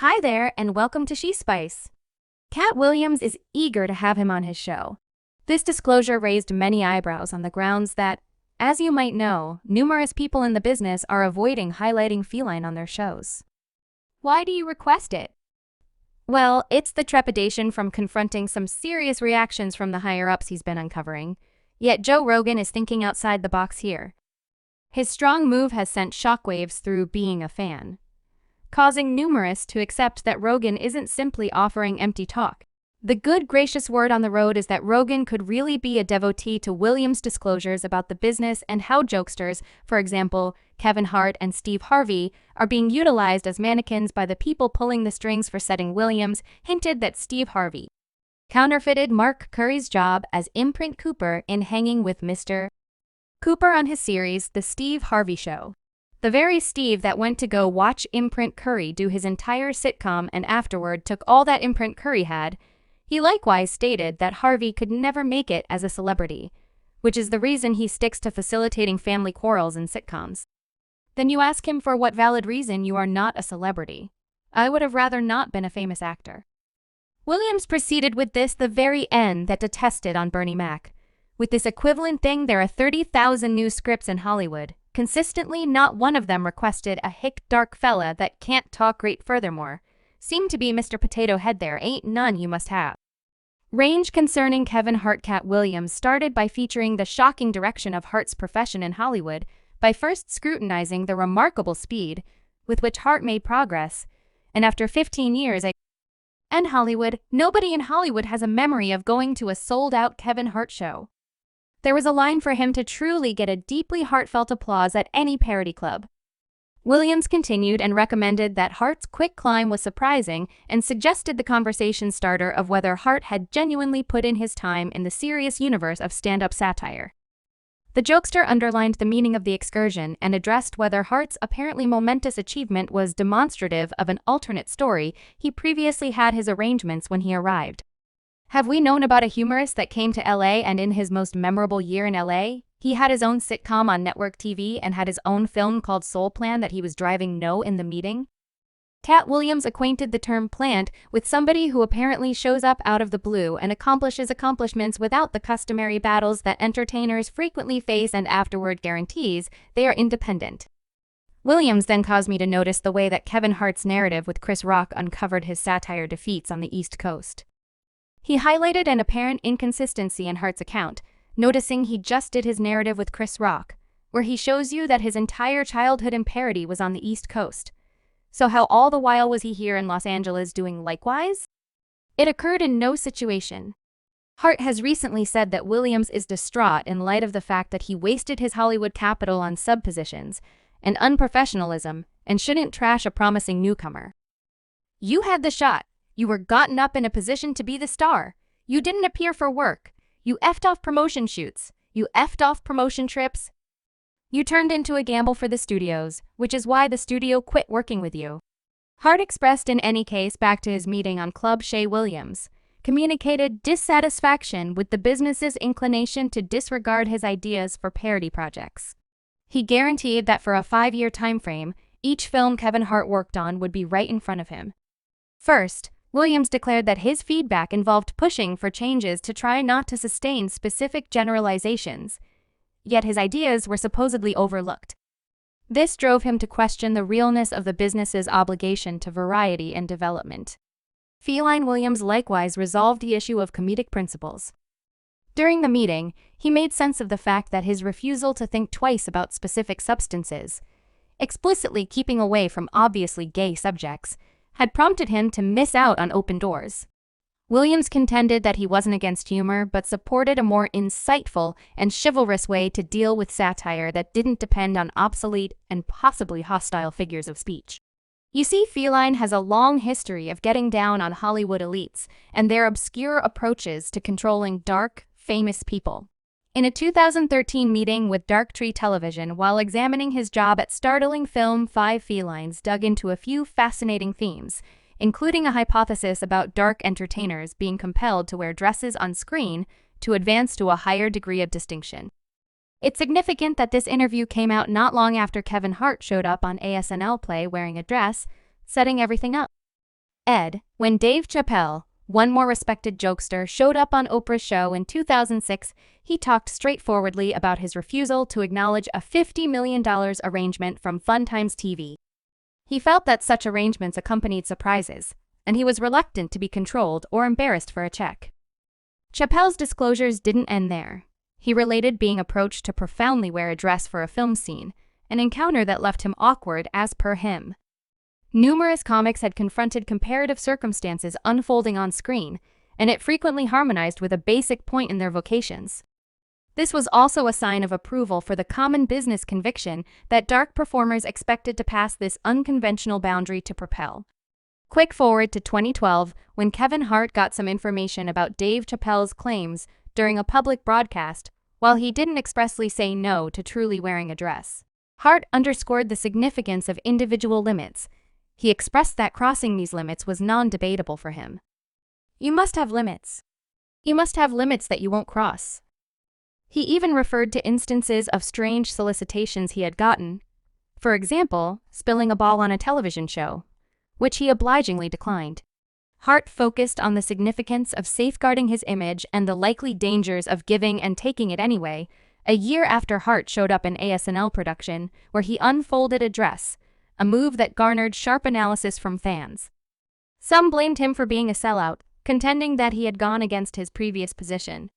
Hi there, and welcome to She Spice. Katt Williams is eager to have him on his show. This disclosure raised many eyebrows on the grounds that, as you might know, numerous people in the business are avoiding highlighting feline on their shows. Why do you request it? Well, it's the trepidation from confronting some serious reactions from the higher-ups he's been uncovering. Yet Joe Rogan is thinking outside the box here. His strong move has sent shockwaves through being a fan, causing numerous to accept that Rogan isn't simply offering empty talk. The good gracious word on the road is that Rogan could really be a devotee to Williams' disclosures about the business and how jokesters, for example, Kevin Hart and Steve Harvey, are being utilized as mannequins by the people pulling the strings for setting. Williams hinted that Steve Harvey counterfeited Mark Curry's job as Imprint Cooper in Hanging with Mr. Cooper on his series, The Steve Harvey Show. The very Steve that went to go watch Imprint Curry do his entire sitcom and afterward took all that Imprint Curry had. He likewise stated that Harvey could never make it as a celebrity, which is the reason he sticks to facilitating family quarrels in sitcoms. Then you ask him for what valid reason you are not a celebrity. I would have rather not been a famous actor. Williams proceeded with this the very end that detested on Bernie Mac. With this equivalent thing, there are 30,000 new scripts in Hollywood. Consistently, not one of them requested a hick dark fella that can't talk great. Furthermore, seemed to be Mr. Potato Head there ain't none you must have. Range concerning Kevin Hart. Katt Williams started by featuring the shocking direction of Hart's profession in Hollywood by first scrutinizing the remarkable speed with which Hart made progress, and after 15 years in Hollywood, nobody in Hollywood has a memory of going to a sold-out Kevin Hart show. There was a line for him to truly get a deeply heartfelt applause at any parody club. Williams continued and recommended that Hart's quick climb was surprising and suggested the conversation starter of whether Hart had genuinely put in his time in the serious universe of stand-up satire. The jokester underlined the meaning of the excursion and addressed whether Hart's apparently momentous achievement was demonstrative of an alternate story he previously had his arrangements when he arrived. Have we known about a humorist that came to LA and in his most memorable year in LA, he had his own sitcom on network TV and had his own film called Soul Plan that he was driving no in the meeting? Katt Williams acquainted the term plant with somebody who apparently shows up out of the blue and accomplishes accomplishments without the customary battles that entertainers frequently face and afterward guarantees they are independent. Williams then caused me to notice the way that Kevin Hart's narrative with Chris Rock uncovered his satire defeats on the East Coast. He highlighted an apparent inconsistency in Hart's account, noticing he just did his narrative with Chris Rock, where he shows you that his entire childhood in parody was on the East Coast. So how all the while was he here in Los Angeles doing likewise? It occurred in no situation. Hart has recently said that Williams is distraught in light of the fact that he wasted his Hollywood capital on subpositions and unprofessionalism and shouldn't trash a promising newcomer. You had the shot. You were gotten up in a position to be the star. You didn't appear for work. You effed off promotion shoots. You effed off promotion trips. You turned into a gamble for the studios, which is why the studio quit working with you. Hart expressed in any case back to his meeting on Club Shay Williams, communicated dissatisfaction with the business's inclination to disregard his ideas for parody projects. He guaranteed that for a 5-year time frame, each film Kevin Hart worked on would be right in front of him. First, Williams declared that his feedback involved pushing for changes to try not to sustain specific generalizations, yet his ideas were supposedly overlooked. This drove him to question the realness of the business's obligation to variety and development. Feline Williams likewise resolved the issue of comedic principles. During the meeting, he made sense of the fact that his refusal to think twice about specific substances, explicitly keeping away from obviously gay subjects, had prompted him to miss out on open doors. Williams contended that he wasn't against humor, but supported a more insightful and chivalrous way to deal with satire that didn't depend on obsolete and possibly hostile figures of speech. You see, Feline has a long history of getting down on Hollywood elites and their obscure approaches to controlling dark, famous people. In a 2013 meeting with Dark Tree Television while examining his job at Startling Film, 5 felines dug into a few fascinating themes, including a hypothesis about dark entertainers being compelled to wear dresses on screen to advance to a higher degree of distinction. It's significant that this interview came out not long after Kevin Hart showed up on a SNL play wearing a dress, setting everything up. Ed, when Dave Chappelle, one more respected jokester, showed up on Oprah's show in 2006, he talked straightforwardly about his refusal to acknowledge a $50 million arrangement from Fun Times TV. He felt that such arrangements accompanied surprises, and he was reluctant to be controlled or embarrassed for a check. Chappelle's disclosures didn't end there. He related being approached to profoundly wear a dress for a film scene, an encounter that left him awkward as per him. Numerous comics had confronted comparative circumstances unfolding on screen, and it frequently harmonized with a basic point in their vocations. This was also a sign of approval for the common business conviction that dark performers expected to pass this unconventional boundary to propel. Quick forward to 2012, when Kevin Hart got some information about Dave Chappelle's claims during a public broadcast, while he didn't expressly say no to truly wearing a dress. Hart underscored the significance of individual limits. He expressed that crossing these limits was non-debatable for him. You must have limits. You must have limits that you won't cross. He even referred to instances of strange solicitations he had gotten. For example, spilling a ball on a television show, which he obligingly declined. Hart focused on the significance of safeguarding his image and the likely dangers of giving and taking it anyway, a year after Hart showed up in an SNL production where he unfolded a dress, a move that garnered sharp analysis from fans. Some blamed him for being a sellout, contending that he had gone against his previous position.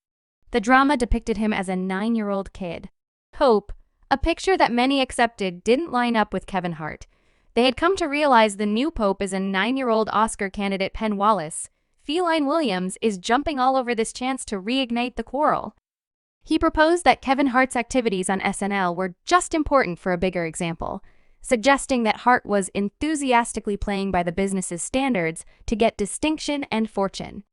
The drama depicted him as a 9-year-old kid. Hope, a picture that many accepted, didn't line up with Kevin Hart. They had come to realize the new pope is a 9-year-old Oscar candidate. Penn Wallace, Feline Williams, is jumping all over this chance to reignite the quarrel. He proposed that Kevin Hart's activities on SNL were just important for a bigger example, suggesting that Hart was enthusiastically playing by the business's standards to get distinction and fortune.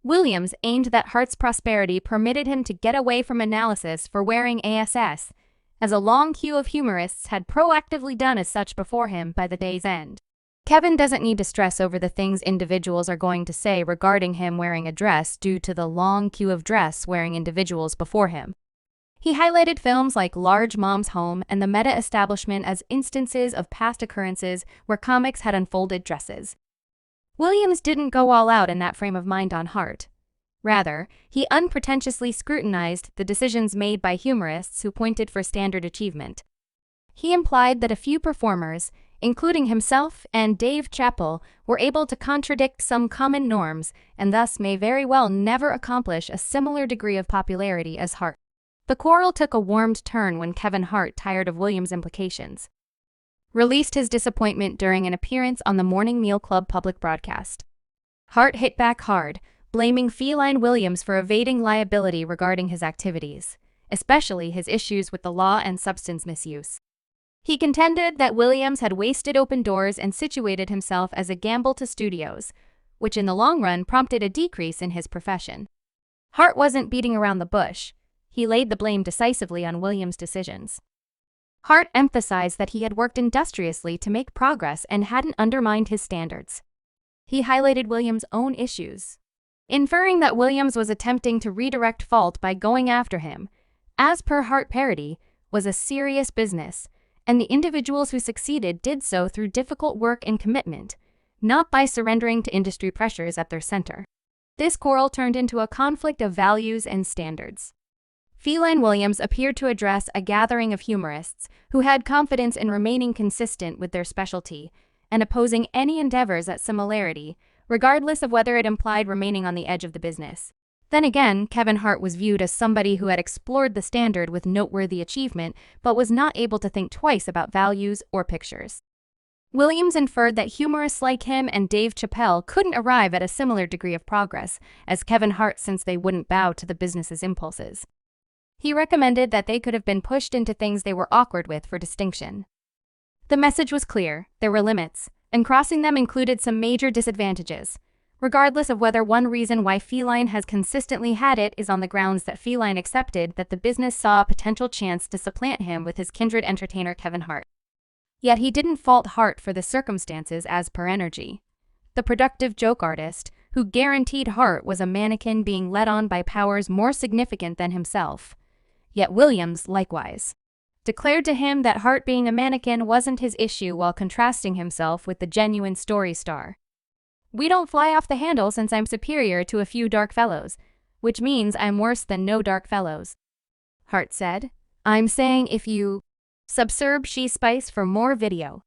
Williams aimed that Hart's prosperity permitted him to get away from analysis for wearing ASS, as a long queue of humorists had proactively done as such before him by the day's end. Kevin doesn't need to stress over the things individuals are going to say regarding him wearing a dress due to the long queue of dress-wearing individuals before him. He highlighted films like Large Mom's Home and The Meta Establishment as instances of past occurrences where comics had unfolded dresses. Williams didn't go all out in that frame of mind on Hart. Rather, he unpretentiously scrutinized the decisions made by humorists who pointed for standard achievement. He implied that a few performers, including himself and Dave Chappelle, were able to contradict some common norms and thus may very well never accomplish a similar degree of popularity as Hart. The quarrel took a warmed turn when Kevin Hart, tired of Williams' implications, released his disappointment during an appearance on the Morning Meal Club public broadcast. Hart hit back hard, blaming Feline Williams for evading liability regarding his activities, especially his issues with the law and substance misuse. He contended that Williams had wasted open doors and situated himself as a gamble to studios, which in the long run prompted a decrease in his profession. Hart wasn't beating around the bush. He laid the blame decisively on Williams' decisions. Hart emphasized that he had worked industriously to make progress and hadn't undermined his standards. He highlighted Williams' own issues, inferring that Williams was attempting to redirect fault by going after him. As per Hart parody, was a serious business, and the individuals who succeeded did so through difficult work and commitment, not by surrendering to industry pressures at their center. This quarrel turned into a conflict of values and standards. Feline Williams appeared to address a gathering of humorists who had confidence in remaining consistent with their specialty and opposing any endeavors at similarity, regardless of whether it implied remaining on the edge of the business. Then again, Kevin Hart was viewed as somebody who had explored the standard with noteworthy achievement but was not able to think twice about values or pictures. Williams inferred that humorists like him and Dave Chappelle couldn't arrive at a similar degree of progress as Kevin Hart since they wouldn't bow to the business's impulses. He recommended that they could have been pushed into things they were awkward with for distinction. The message was clear: there were limits, and crossing them included some major disadvantages. Regardless of whether one reason why Feline has consistently had it is on the grounds that Feline accepted that the business saw a potential chance to supplant him with his kindred entertainer Kevin Hart. Yet he didn't fault Hart for the circumstances as per Energy, the productive joke artist, who guaranteed Hart was a mannequin being led on by powers more significant than himself. Yet Williams, likewise, declared to him that Hart being a mannequin wasn't his issue while contrasting himself with the genuine story star. We don't fly off the handle since I'm superior to a few dark fellows, which means I'm worse than no dark fellows. Hart said. I'm saying if you subscribe She Spice for more video.